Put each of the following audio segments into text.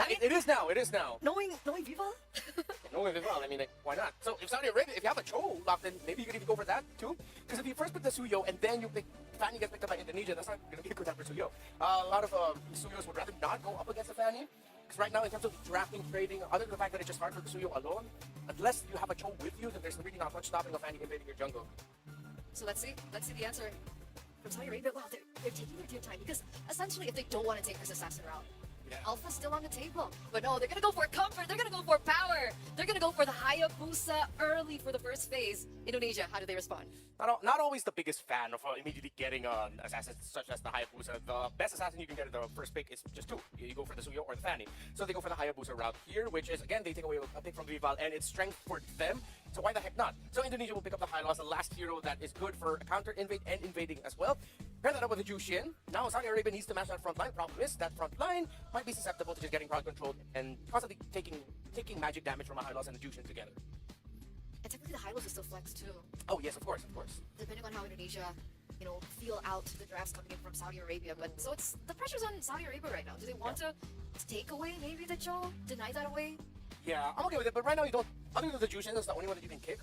it is now. It is now. Knowing Viva? Knowing it well, I mean, like, why not? So if Saudi Arabia, if you have a Cho locked in, maybe you could even go for that too. Because if you first pick the Suyo and then you pick Fanny gets picked up by Indonesia, that's not going to be a good time for Suyo. A lot of Suyos would rather not go up against the Fanny. Because right now, in terms of drafting, trading, other than the fact that it's just hard for the Suyo alone, unless you have a Cho with you, then there's really not much stopping a Fanny invading your jungle. So let's see the answer from Saudi Arabia. Wow, they're taking their time because essentially if they don't want to take this assassin route, Alpha's still on the table. But no, they're gonna go for comfort, they're gonna go for power, they're gonna go for the Hayabusa early for the first phase. Indonesia, how do they respond? Not always the biggest fan of immediately getting assassins such as the Hayabusa. The best assassin you can get at the first pick is just two. You go for the Suyo or the Fanny. So they go for the Hayabusa route here, which is, again, they take away a pick from Vival, and it's strength for them. So why the heck not? So Indonesia will pick up the Hylos, the last hero that is good for counter invade and invading as well. Pair that up with the Jushin. Now Saudi Arabia needs to match that front line. Problem is that front line might be susceptible to just getting crowd controlled and constantly taking magic damage from a Hylos and a Jushin together. And technically the Hylos is still flex too. Oh yes, of course. Depending on how Indonesia, feel out the drafts coming in from Saudi Arabia. But so it's the pressure's on Saudi Arabia right now. Do they want to take away maybe the Cho? Deny that away? Yeah, I'm okay with it, but right now you don't, other than the Jushin, that's the only one that you can kick.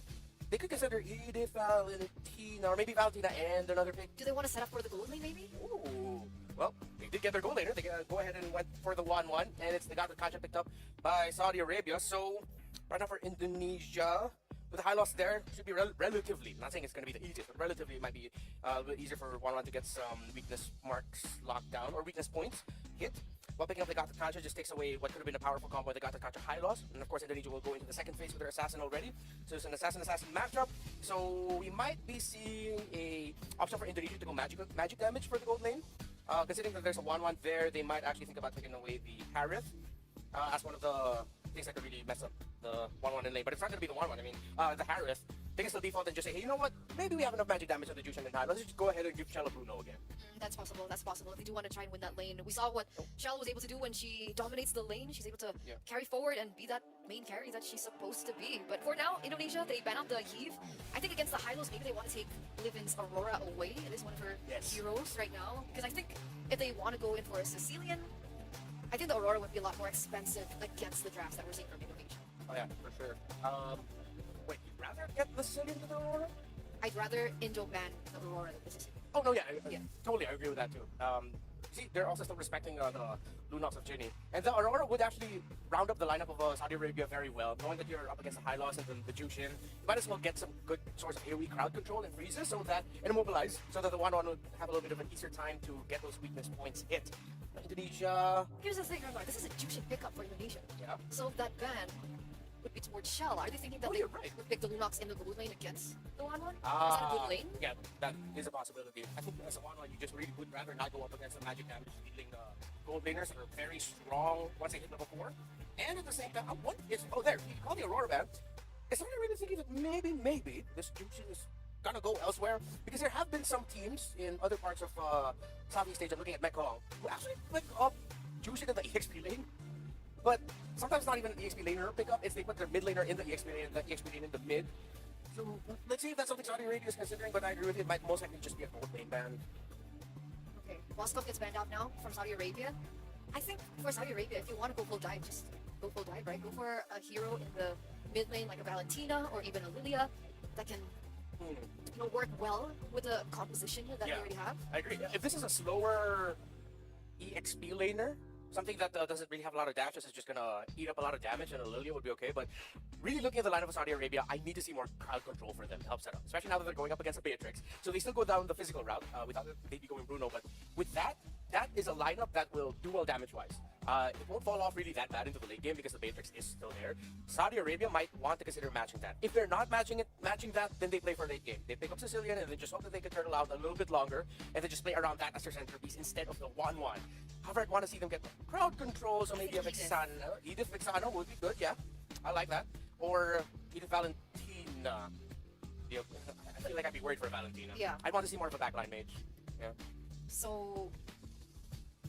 They could consider Edith, Valentina, or maybe Valentina and another pick. Do they want to set up for the gold lane maybe? Ooh. Well, they did get their goal later. They go ahead and went for the 1-1, and they got the contract picked up by Saudi Arabia. So, right now for Indonesia, with the high loss there, should be relatively, I'm not saying it's going to be the easiest, but relatively it might be a little bit easier for 1-1 to get some weakness marks locked down, or weakness points hit. While picking up the Gata Kancha just takes away what could have been a powerful combo with the Gata Kancha high loss. And of course, Indonesia will go into the second phase with their assassin already. So it's an assassin-assassin matchup. So we might be seeing a option for Indonesia to go magic damage for the gold lane. Considering that there's a 1-1 there, they might actually think about taking away the Harith as one of the things that could really mess up the 1-1 in lane. But it's not going to be the 1-1. I mean, the Harith, they can still default and just say, hey, you know what? Maybe we have enough magic damage on the Jushin and high. Let's just go ahead and give Shallow Bruno again. That's possible. If they do want to try and win that lane. We saw what Shallow was able to do when she dominates the lane. She's able to carry forward and be that main carry that she's supposed to be. But for now, Indonesia, they ban out the Heave. I think against the Hylos, maybe they want to take Livin's Aurora away. It is one of her heroes right now. Because I think if they want to go in for a Sicilian, I think the Aurora would be a lot more expensive against the drafts that we're seeing from Indonesia. Oh yeah, for sure. Wait, you'd rather get the Sicilian to the Aurora? I'd rather Indo ban the Aurora than the Sicilian. Oh no, yeah, totally, I agree with that too. See, they're also still respecting the Lunox of Ginny. And the Aurora would actually round up the lineup of Saudi Arabia very well. Knowing that you're up against the high loss and the Jushin, you might as well get some good source of AoE crowd control and freezes and immobilize, so that the 1-1 would have a little bit of an easier time to get those weakness points hit. Indonesia... Here's the thing, Armar, this is a Jushin pickup for Indonesia. Yeah. So that ban would be towards Shell. Are they thinking that they would pick the Lunox in the gold lane against the 1-1? Is that a good lane? Yeah, that is a possibility. I think as a 1-1, you just really would rather not go up against the magic damage dealing gold laners that are very strong once they hit level 4. And at the same time, you call the Aurora ban. Is somebody really thinking that maybe this Jushin is gonna go elsewhere? Because there have been some teams in other parts of Southeast Asia, looking at Mekong, who actually pick up Jushin in the EXP lane. But sometimes not even an EXP laner pickup, it's they put their mid laner in the EXP lane and the EXP lane in the mid. So let's see if that's something Saudi Arabia is considering, but I agree with it. It might most likely just be a gold lane ban. Okay, Moskov gets banned out now from Saudi Arabia. I think for Saudi Arabia, if you want to go full dive, just go full dive, right? Go for a hero in the mid lane like a Valentina or even a Lilia that can work well with the composition that you already have. I agree. If this is a slower EXP laner, something that doesn't really have a lot of dashes, is just gonna eat up a lot of damage, and a Lilia would be okay. But really looking at the lineup of Saudi Arabia, I need to see more crowd control for them to help set up, especially now that they're going up against a Beatrix. So they still go down the physical route without maybe going Bruno, but with that is a lineup that will do well damage-wise. It won't fall off really that bad into the late game because the Beatrix is still there. Saudi Arabia might want to consider matching that. If they're not matching that, then they play for late game. They pick up Sicilian and then just hope that they can turtle out a little bit longer and then just play around that as their centerpiece instead of the 1-1. However, I'd want to see them get crowd control, so maybe a Vexana. Edith Vexana would be good, yeah. I like that. Or Edith Valentina. Yeah, I feel like I'd be worried for Valentina. Yeah. I'd want to see more of a backline mage. Yeah. So,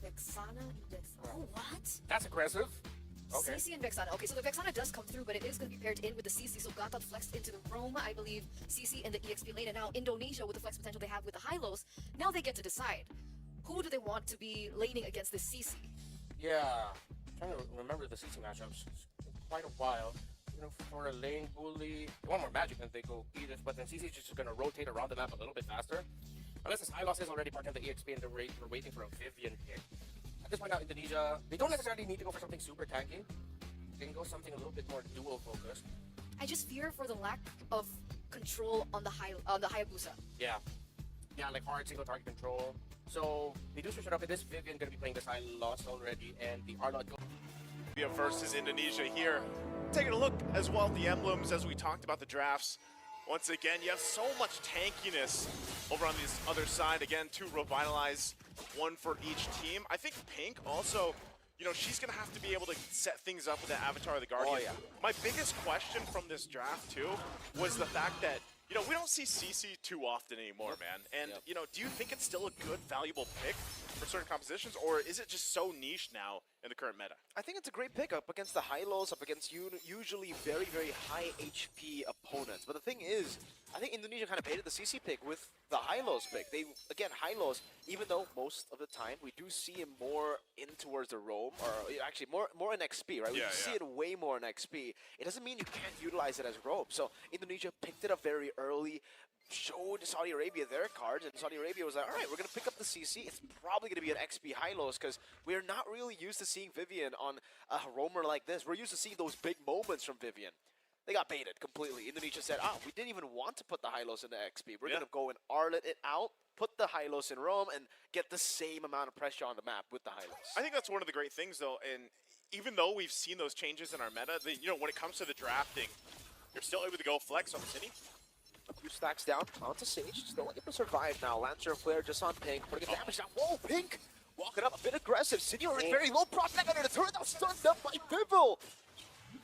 Vexana, Edith. Oh, what? That's aggressive. Okay. CC and Vexana. Okay, so the Vexana does come through, but it is going to be paired in with the CC. So Gatot flexed into the roam, I believe, CC in the EXP lane. And now Indonesia, with the flex potential they have with the Hylos, now they get to decide. Who do they want to be laning against this CC? Yeah. I'm trying to remember the the CC matchups quite a while. You know, for a lane bully, they want more magic than they go Edith, but then CC is just gonna rotate around the map a little bit faster. Unless this Hylos is already part of the EXP and we're waiting for a Vivian pick. At this point now, Indonesia, they don't necessarily need to go for something super tanky. They can go something a little bit more dual focused. I just fear for the lack of control on the Hayabusa. Yeah, like hard single target control. So they do switch it up. It is Vivian gonna be playing this Hylos already, and the Arlot go. Versus Indonesia here. Taking a look as well at the emblems as we talked about the drafts. Once again, you have so much tankiness over on this other side. Again, 2 revitalize, 1 for each team. I think Pink also, you know, she's going to have to be able to set things up with the Avatar of the Guardian. Oh, yeah. My biggest question from this draft, too, was the fact that, you know, we don't see CC too often anymore, man. And, you know, do you think it's still a good, valuable pick for certain compositions, or is it just so niche now in the current meta? I think it's a great pick up against the Hylos, up against usually very, very high HP opponents. But the thing is, I think Indonesia kind of baited the CC pick with the Hylos pick. Again, Hylos, even though most of the time we do see him more in towards the roam, or actually more in XP, right? We see it way more in XP. It doesn't mean you can't utilize it as roam. So Indonesia picked it up very early, showed Saudi Arabia their cards, and Saudi Arabia was like, all right, we're going to pick up the CC. It's probably going to be an XP Hylos because we're not really used to seeing Vivian on a roamer like this. We're used to seeing those big moments from Vivian. They got baited completely. Indonesia said, we didn't even want to put the Hylos in the XP. We're going to go and Arlet it out, put the Hylos in roam, and get the same amount of pressure on the map with the Hylos. I think that's one of the great things, though, and even though we've seen those changes in our meta, you know, when it comes to the drafting, you're still able to go flex on the City. A few stacks down onto Sage, still able to survive now. Lancer and Flare just on Pink, putting a damage down. Whoa, Pink! Walking up a bit aggressive. Senior is very low prospect under the turret, now stunned up by Bivil.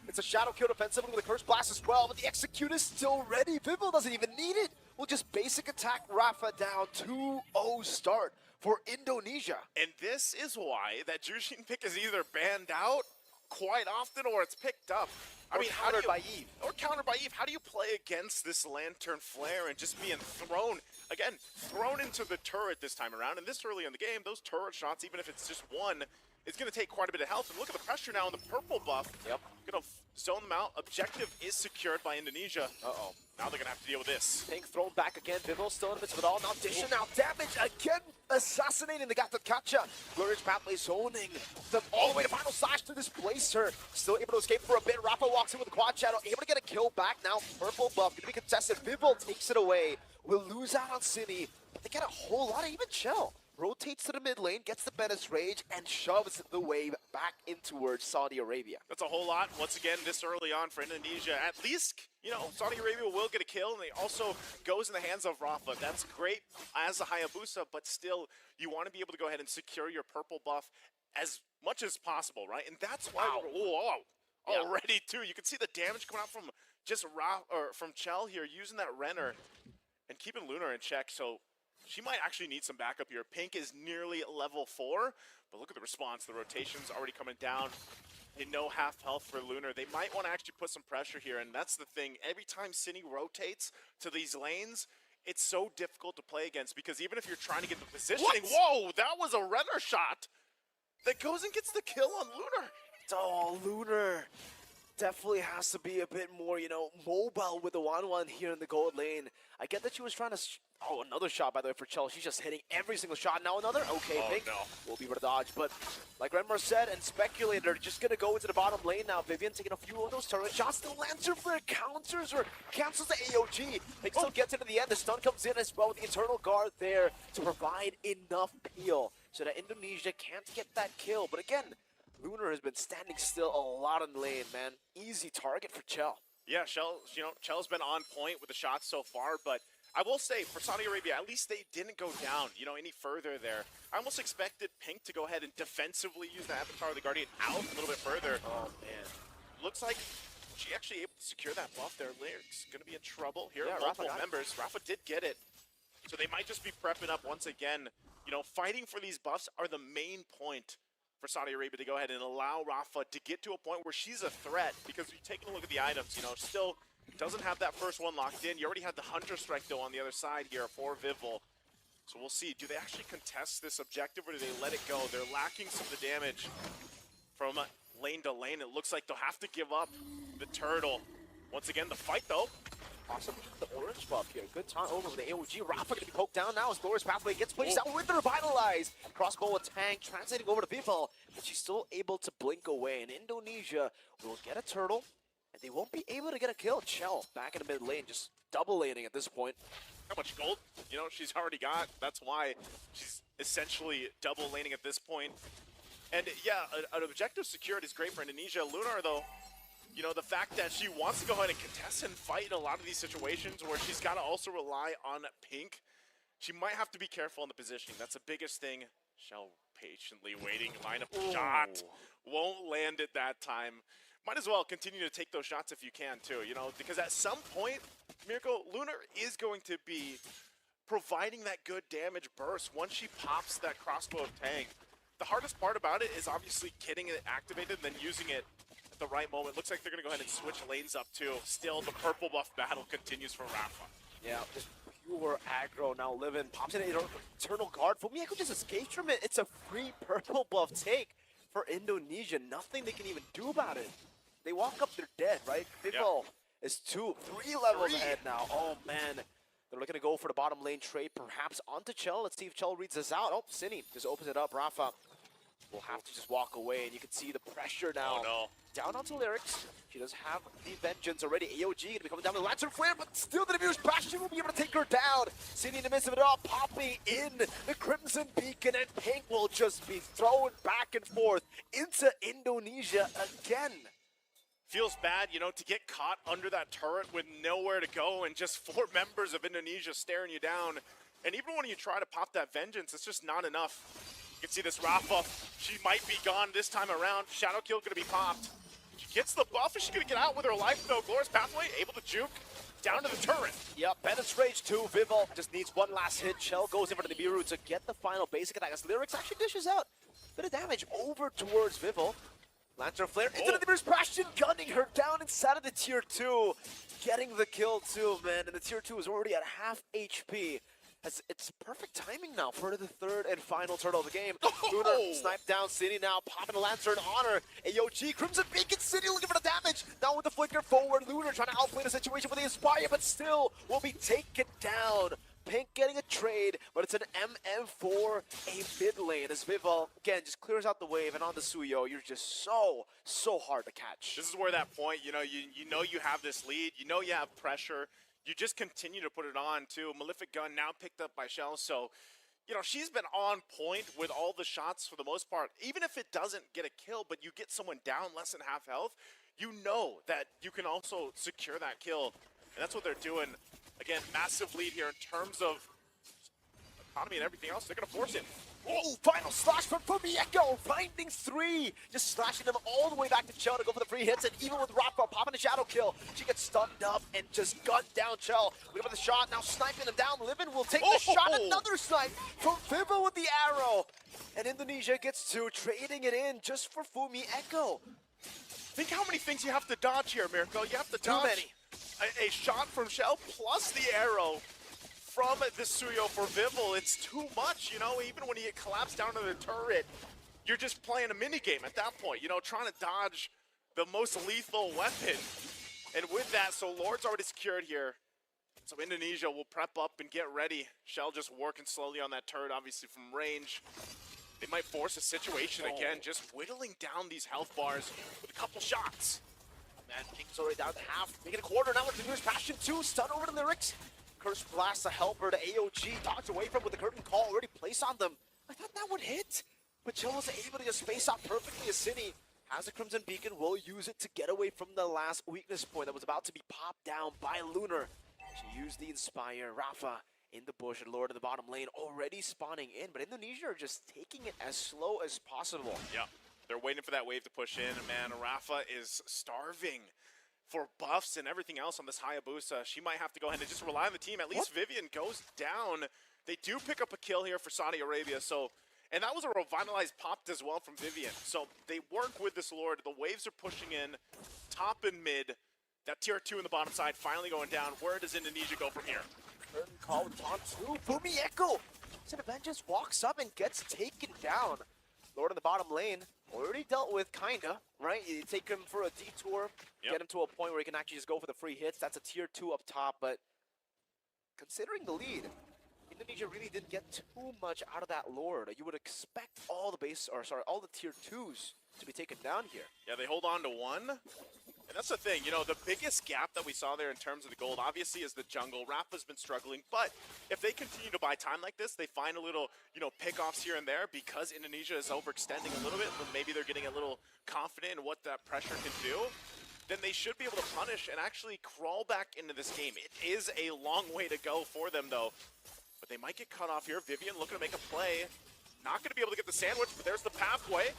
It's a shadow kill defensively with a curse blast as well, but the execute is still ready. Bivil doesn't even need it. We'll just basic attack Rafa down. 2-0 start for Indonesia. And this is why that Jushin pick is either banned out quite often or it's picked up. I mean, countered by Eve. Or countered by Eve. How do you play against this Lantern Flare and just being thrown into the turret this time around? And this early in the game, those turret shots, even if it's just one, it's going to take quite a bit of health. And look at the pressure now on the purple buff. Yep. Going to zone them out. Objective is secured by Indonesia. Uh-oh. Now they're going to have to deal with this. Pink thrown back again. Bivil still in the midst of it all. Now dishing out damage again. Assassinating the Gatakacha. Flourish pathway zoning them all the way to final slash to displace her. Still able to escape for a bit. Rafa walks in with a quad shadow. Able to get a kill back now. Purple buff. Going to be contested. Bivil takes it away. We'll lose out on City. But they get a whole lot of even Shell. Rotates to the mid lane, gets the Menace Rage, and shoves the wave back in towards Saudi Arabia. That's a whole lot, once again, this early on for Indonesia. At least, you know, Saudi Arabia will get a kill, and they also goes in the hands of Rafa. That's great as a Hayabusa, but still, you want to be able to go ahead and secure your purple buff as much as possible, right? And that's why already, too. You can see the damage coming out from just from Chell here, using that Renner and keeping Lunar in check, so she might actually need some backup here. Pink is nearly level 4, but look at the response. The rotation's already coming down. They know half health for Lunar. They might want to actually put some pressure here, and that's the thing. Every time Cine rotates to these lanes, it's so difficult to play against because even if you're trying to get the positioning, whoa, that was a Renner shot that goes and gets the kill on Lunar. Oh, Lunar definitely has to be a bit more, you know, mobile with the 1-1 here in the gold lane. I get that she was trying to... Oh, another shot, by the way, for Chell. She's just hitting every single shot. Now another. Okay, Pink will be able to dodge. But like Renmar said and speculated, they're just going to go into the bottom lane now. Vivian taking a few of those turret shots. The Lancer Flare counters or cancels the AOG. Pink still gets into the end. The stun comes in as well with the Eternal Guard there to provide enough peel so that Indonesia can't get that kill. But again, Lunar has been standing still a lot in lane, man. Easy target for Chell. Yeah, Chell's been on point with the shots so far, but I will say, for Saudi Arabia, at least they didn't go down, you know, any further there. I almost expected Pink to go ahead and defensively use the Avatar of the Guardian out a little bit further. Oh, man. Looks like she actually able to secure that buff there. Lyric's going to be in trouble here. Yeah, multiple members. Rafa did get it. So they might just be prepping up once again. You know, fighting for these buffs are the main point for Saudi Arabia to go ahead and allow Rafa to get to a point where she's a threat, because you're taking a look at the items, you know, still doesn't have that first one locked in. You already had the Hunter Strike, though, on the other side here for Vivil. So we'll see. Do they actually contest this objective, or do they let it go? They're lacking some of the damage from lane to lane. It looks like they'll have to give up the turtle. Once again, the fight though. Awesome. The orange buff here. Good time over with the AOG. Rafa going to be poked down now as Glorious Pathway gets placed out with the Revitalize. Crossbow attack translating over to Vivo, but she's still able to blink away. And Indonesia will get a turtle, and they won't be able to get a kill. Chell back in the mid lane, just double laning at this point. How much gold, you know, she's already got. That's why she's essentially double laning at this point. And yeah, an objective secured is great for Indonesia. Lunar, though, you know, the fact that she wants to go ahead and contest and fight in a lot of these situations where she's got to also rely on pink, she might have to be careful in the positioning. That's the biggest thing. Shell patiently waiting, line up shot. Won't land it that time. Might as well continue to take those shots if you can too, you know, because at some point, Mirko, Lunar is going to be providing that good damage burst once she pops that crossbow of Tang. The hardest part about it is obviously getting it activated and then using it at the right moment. Looks like they're going to go ahead and switch lanes up too. Still, the purple buff battle continues for Rafa. Yeah, just pure aggro now. Livin pops in an Eternal Guard. Fumieko just escapes from it. It's a free purple buff take for Indonesia. Nothing they can even do about it. They walk up, they're dead, right? Vivo is 2, 3 levels ahead now. Oh, man. They're looking to go for the bottom lane trade, perhaps onto Chell. Let's see if Chell reads this out. Oh, Cine just opens it up. Rafa will have to just walk away, and you can see the pressure now. Oh, no. Down onto Lyrics. She does have the Vengeance already. AOG going to be coming down with Lantern Flare, but still the Demure's Bastion will be able to take her down. Cine in the midst of it all, popping in the Crimson Beacon, and Pink will just be thrown back and forth into Indonesia again. Feels bad, you know, to get caught under that turret with nowhere to go and just 4 members of Indonesia staring you down. And even when you try to pop that Vengeance, it's just not enough. You can see this Rafa, she might be gone this time around. Shadow Kill gonna be popped. She gets the buff, is she gonna get out with her life though? Glorious Pathway able to juke down to the turret. Yep, Bennett's Rage 2, Vivo just needs one last hit. Chell goes in for the Nibiru to get the final basic attack as Lyrics actually dishes out a bit of damage over towards Vivo. Lantern Flare into the Nibiru's Bastion, gunning her down inside of the tier 2. Getting the kill too, man, and the tier 2 is already at half HP. It's perfect timing now for the third and final turtle of the game. Lunar sniped down City now, popping a Lantern on her. AOG, Crimson Beacon, City looking for the damage. Now with the flicker forward, Lunar trying to outplay the situation with the Inspire, but still will be taken down. Pink getting a trade, but it's an MM4, a mid lane as Vivo, again, just clears out the wave, and on the Suyo, you're just so hard to catch. This is where that point, you know you have this lead, you know you have pressure, you just continue to put it on too. Malefic Gun now picked up by Shell, so, you know, she's been on point with all the shots for the most part. Even if it doesn't get a kill, but you get someone down less than half health, you know that you can also secure that kill, and that's what they're doing. Again, massive lead here in terms of economy and everything else. They're going to force it. Oh, final slash from Fumieko, finding 3. Just slashing them all the way back to Chell to go for the free hits. And even with Rafa popping a shadow kill, she gets stunned up and just gunned down Chell. Looking for the shot, now sniping them down. Livin will take the shot, another snipe from Vivo with the arrow. And Indonesia gets 2, trading it in just for Fumieko. Think how many things you have to dodge here, Mirko. You have to dodge. Too many. A shot from Shell plus the arrow from the Suyo for Vivel. It's too much, you know, even when you get collapsed down to the turret, you're just playing a minigame at that point, you know, trying to dodge the most lethal weapon. And with that, so Lord's already secured here. So Indonesia will prep up and get ready. Shell just working slowly on that turret, obviously from range. They might force a situation again, just whittling down these health bars with a couple shots. Man, Pink's already down to half, making a quarter now with the Demure's Passion 2, stun over to Lyrics. Curse Blast, the helper to AOG, dodged away from with the curtain call already placed on them. I thought that would hit, but Chill was able to just space out perfectly as City has a Crimson Beacon, will use it to get away from the last weakness point that was about to be popped down by Lunar. She used the Inspire. Rafa in the bush and Lord in the bottom lane already spawning in, but Indonesia are just taking it as slow as possible. Yeah. They're waiting for that wave to push in, and man, Rafa is starving for buffs and everything else on this Hayabusa. She might have to go ahead and just rely on the team. At least Vivian goes down. They do pick up a kill here for Saudi Arabia, so, and that was a revitalized popped as well from Vivian. So they work with this Lord. The waves are pushing in, top and mid. That tier 2 in the bottom side finally going down. Where does Indonesia go from here? Curtain call with Taunt 2, Fumieko. Vengeance walks up and gets taken down. Lord in the bottom lane already dealt with, kinda, right? You take him for a detour, Yep. get him to a point where he can actually just go for the free hits. That's a tier 2 up top, but considering the lead, Indonesia really didn't get too much out of that Lord. You would expect all the tier 2s to be taken down here. Yeah, they hold on to one. And that's the thing, you know, the biggest gap that we saw there in terms of the gold, obviously, is the jungle. Rafa's been struggling, but if they continue to buy time like this, they find a little, you know, pickoffs here and there because Indonesia is overextending a little bit, but maybe they're getting a little confident in what that pressure can do, then they should be able to punish and actually crawl back into this game. It is a long way to go for them, though, but they might get cut off here. Vivian looking to make a play. Not going to be able to get the sandwich, but there's the pathway.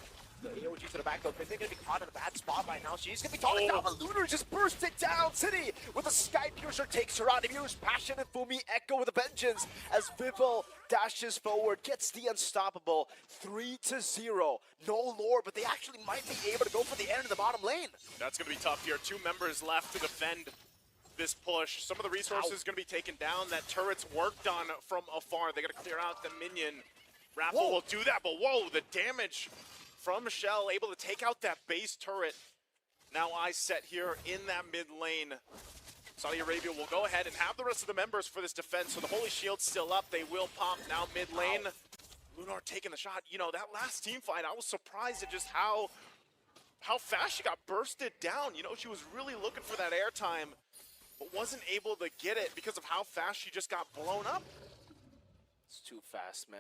The AOG to the back though, they're going to be caught in a bad spot right now. She's going to be taken down, but Lunar just burst it down. City with a Sky Piercer takes her out. Imu's Passion and Fumi Echo with a vengeance as Vivo dashes forward, gets the unstoppable 3-0. No Lord, but they actually might be able to go for the end of the bottom lane. That's going to be tough here. 2 members left to defend this push. Some of the resources going to be taken down. That turret's worked on from afar. They got to clear out the minion. Rafa will do that, but whoa, the damage from Michelle, able to take out that base turret. Now eyes set here in that mid lane. Saudi Arabia will go ahead and have the rest of the members for this defense. So the Holy Shield's still up. They will pop now mid lane. Lunar taking the shot. You know, that last team fight, I was surprised at just how fast she got bursted down. You know, she was really looking for that airtime, but wasn't able to get it because of how fast she just got blown up. It's too fast, man.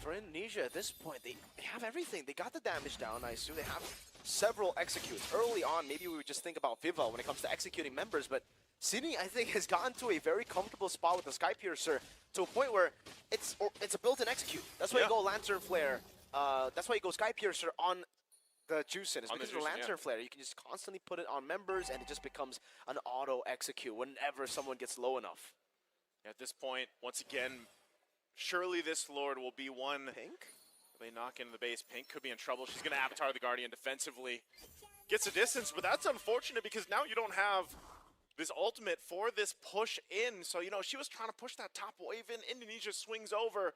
For Indonesia at this point, they have everything. They got the damage down, I assume. They have several executes. Early on, maybe we would just think about Viva when it comes to executing members, but Sydney, I think, has gotten to a very comfortable spot with the Sky Piercer to a point where it's a built-in execute. That's why you go Lantern Flare. That's why you go Sky Piercer on the Juicin. It's because of the Lantern Flare. You can just constantly put it on members, and it just becomes an auto execute whenever someone gets low enough. At this point, once again, surely this Lord will be one. Pink? They knock into the base. Pink could be in trouble. She's going to Avatar the Guardian defensively. Gets a distance, but that's unfortunate because now you don't have this ultimate for this push in. So, you know, she was trying to push that top wave in. Indonesia swings over.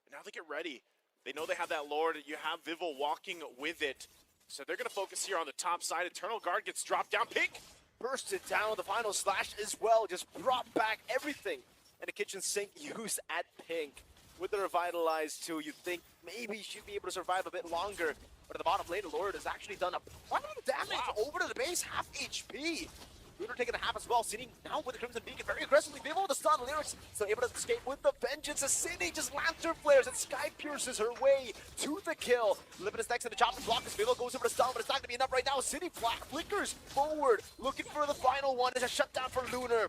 And now they get ready. They know they have that Lord. You have Vivo walking with it. So they're going to focus here on the top side. Eternal Guard gets dropped down. Pink bursted down with the final slash as well. Just brought back everything. And the kitchen sink used at Pink. With the Revitalized too, you'd think maybe she'd be able to survive a bit longer. But at the bottom lane, Lord has actually done a lot of damage over to the base, half HP. Lunar taking a half as well. Sydney now with the Crimson Beacon very aggressively. Vivo with the stun. Lyrics still able to escape with the vengeance as Sydney just Lantern Flares and Sky Pierces her way to the kill. Limited next to the chopping block as Vivo goes over the stun, but it's not going to be enough right now. Sydney flickers forward, looking for the final one. There's a shutdown for Lunar.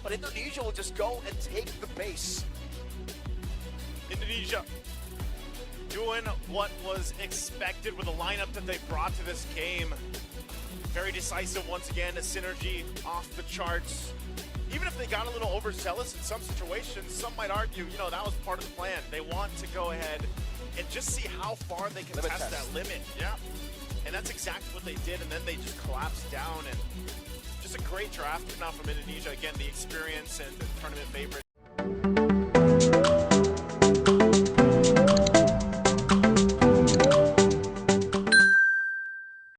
But Indonesia will just go and take the base. Indonesia doing what was expected with the lineup that they brought to this game. Very decisive once again, a synergy off the charts. Even if they got a little overzealous in some situations, some might argue, you know, that was part of the plan. They want to go ahead and just see how far they can test that limit. Yeah, and that's exactly what they did, and then they just collapsed down. And just a great draft now from Indonesia. Again, the experience and the tournament favorite